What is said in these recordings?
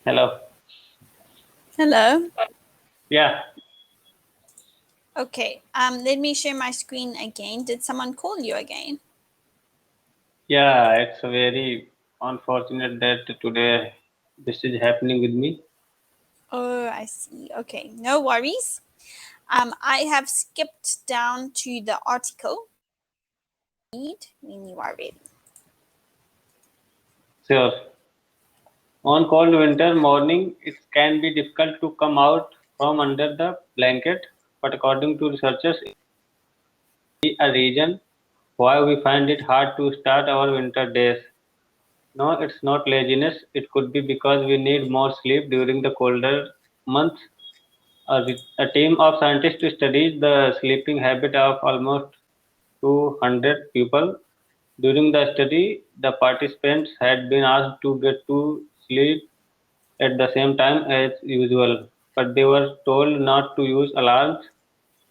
Hello. Hello. Yeah, Okay. Let me share my screen again. Did someone call you again? yeah, it's very unfortunate that today this is happening with me. Oh, I see. Okay. No worries. I have skipped down to the article. Read when you are ready. Sure. On cold winter morning, it can be difficult to come out from under the blanket, but according to researchers, it is a reason why we find it hard to start our winter days. No, it's not laziness. It could be because we need more sleep during the colder months. A team of scientists studies the sleeping habit of almost 200 people. During the study, the participants had been asked to get to sleep at the same time as usual, but they were told not to use alarms.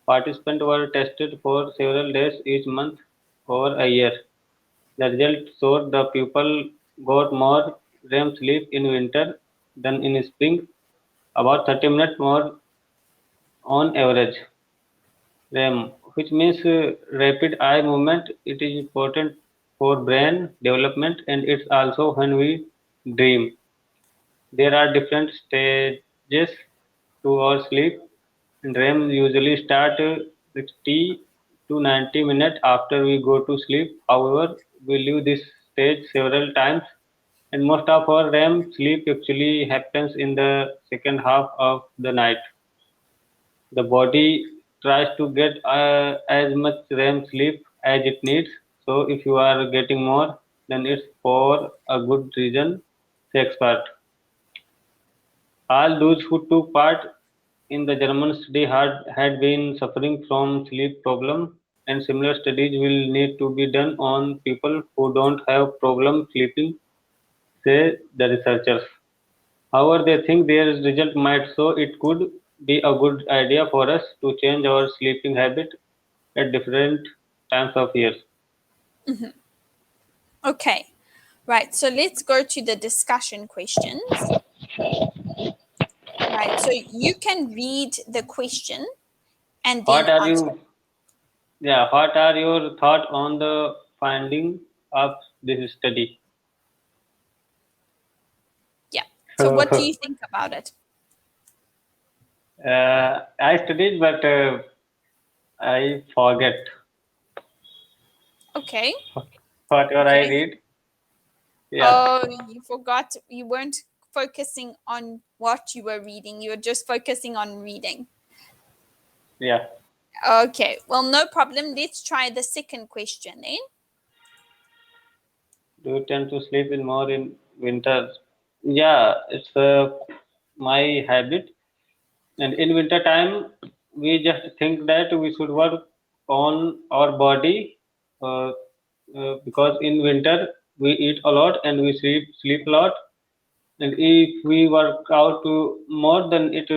Participants were tested for several days each month over a year. The results showed the people got more REM sleep in winter than in spring, about 30 minutes more on average. REM, which means rapid eye movement. It is important for brain development, and it's also when we dream. There are different stages to our sleep, and REM usually start 60 to 90 minutes after we go to sleep. However, we leave this stage several times, and most of our REM sleep actually happens in the second half of the night. The body tries to get as much REM sleep as it needs. So if you are getting more, then it's for a good reason, say expert. All those who took part in the German study had been suffering from sleep problem, and similar studies will need to be done on people who don't have problem sleeping, say the researchers. However, they think their result might show it could be a good idea for us to change our sleeping habit at different times of years. Okay. Right. So let's go to the discussion questions. Right. So you can read the question and What then are answer. you? Yeah, what are your thoughts on the finding of this study? Yeah. So what do you think about it? I studied, but I forget Okay. whatever I Okay. read. Yeah, Oh, you forgot. You weren't focusing on what you were reading. You were just focusing on reading. yeah. Okay. Well, no problem. Let's try the second question then. Do you tend to sleep in more in winter? Yeah, it's my habit. And in winter time, we just think that we should work on our body because in winter we eat a lot and we sleep a lot. And if we work out more, then it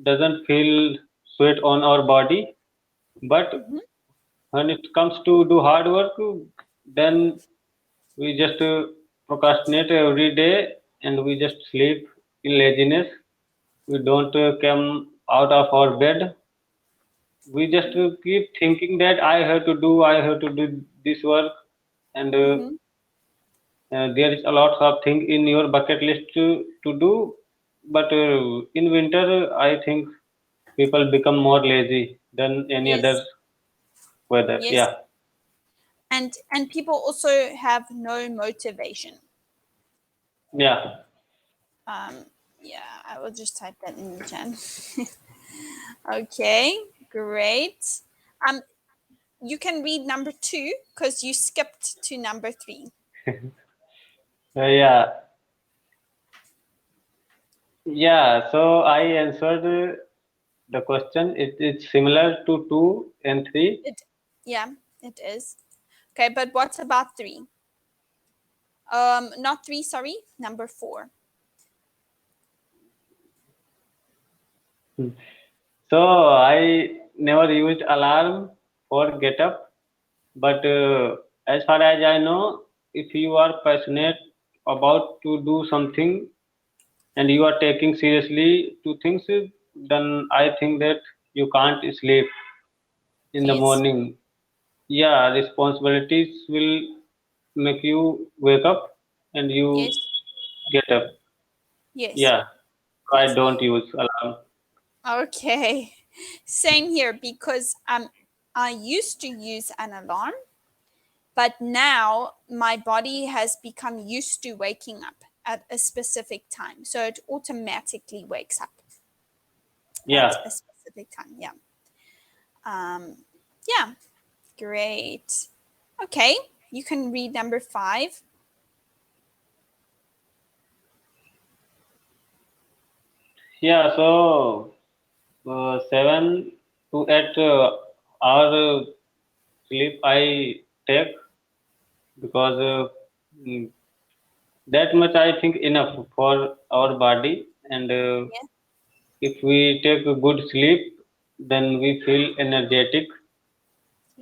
doesn't feel sweat on our body. But Mhm. when it comes to do hard work, then we just procrastinate every day and we just sleep in laziness. We don't come out of our bed. We just keep thinking that I have to do this work, and Mhm. there is a lot of thing in your bucket list to do. But in winter, I think people become more lazy than any other Yes. weather. Yes. Yeah, And people also have no motivation. yeah. Um, yeah, I will just type that in the chat. Okay, great. Um, you can read number two because you skipped to number three. Yeah, yeah. So I answered the question. It's similar to two and three. It, yeah, it is. Okay, but what about three? Not three, sorry, number four. So I never used alarm for get up, but as far as I know, if you are passionate about to do something, and you are taking seriously to things, then I think that you can't sleep in the Yes. morning. Yeah, responsibilities will make you wake up and you Yes. get up. Yes. Yeah, I Yes. don't use alarm. Okay. Same here because I used to use an alarm, but now my body has become used to waking up at a specific time. So it automatically wakes up Yeah, at a specific time. Yeah. Um yeah, great. Okay, you can read number 5. yeah. So 7 to 8 hour sleep I take because mm, that much I think enough for our body. And Yeah. if we take a good sleep, then we feel energetic.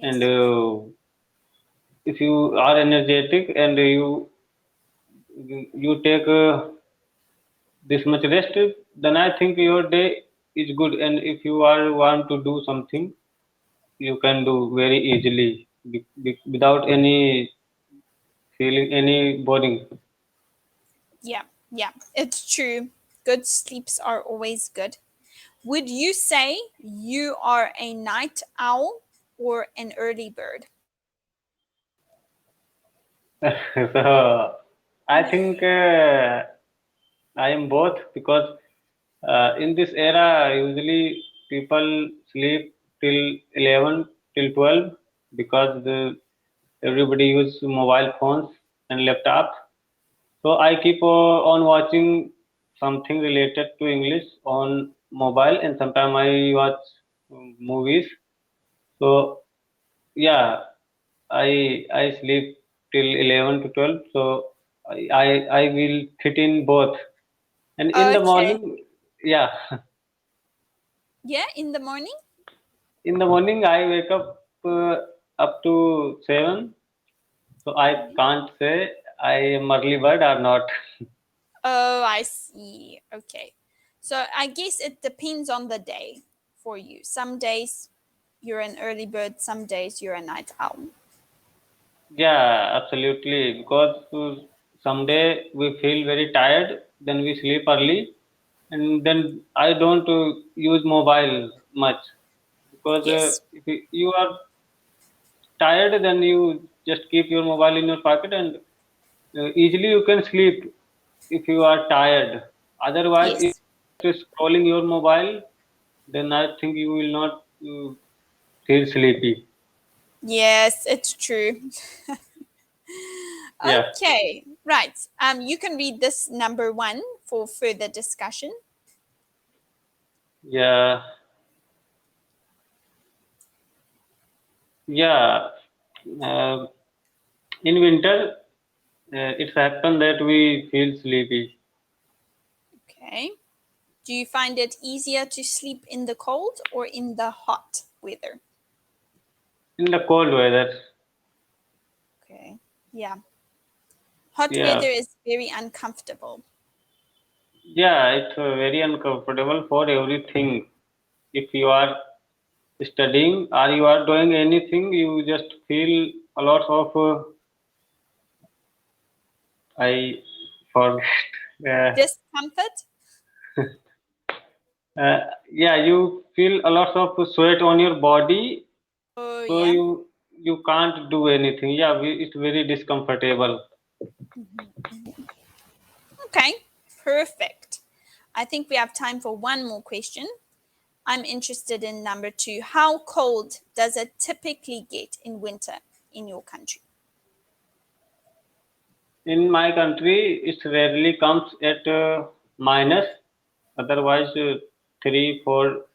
And Yes. if you are energetic and you take this much rest, then I think your day is good. And if you are want to do something, you can do very easily without any feeling any boring. Yeah. Yeah. It's true. Good sleeps are always good. Would you say you are a night owl or an early bird? So I think I am both because in this era usually people sleep till 11 till 12 because everybody use mobile phones and laptops. So I keep on watching something related to English on mobile, and sometimes I watch movies. So yeah, I sleep till 11 to 12. So I will fit in both. And in the Okay. morning, yeah, Yeah, in the morning? in the morning I wake up to 7. So I can't say I am early bird or not. Oh, I see. Okay. So I guess it depends on the day for you. Some days you're an early bird, some days you're a night owl. Yeah, absolutely. Because someday we feel very tired, then we sleep early, and then I don't use mobile much because Yes. if you are tired, then you just keep your mobile in your pocket and easily you can sleep if you are tired. Otherwise, if Yes. you're scrolling your mobile, then I think you will not feel sleepy. Yes, it's true. Yeah, Okay. Right. You can read this number 1 for further discussion. yeah, yeah. Uh, in winter, it's happened that we feel sleepy. Okay. Do you find it easier to sleep in the cold or in the hot weather? In the cold weather. Okay. Yeah. Hot Yeah, weather is very uncomfortable. yeah, it's very uncomfortable for everything. If you are studying or you are doing anything, you just feel a lot of I forget. Uh, Discomfort? uh, yeah, you feel a lot of sweat on your body, Oh, so yeah. you can't do anything. Yeah, it's very discomfortable. Okay. Perfect. I think we have time for one more question. I'm interested in number 2. How cold does it typically get in winter in your country? In my country, it rarely comes at minus. Otherwise, 3, 4,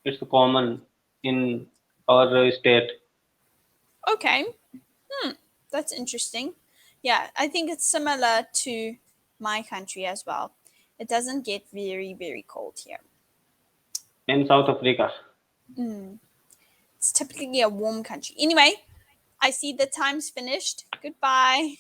it's common in our state. Okay. That's interesting. Yeah, I think it's similar to my country as well. It doesn't get very, very cold here. In South Africa. It's typically a warm country. Anyway, I see the time's finished. Goodbye.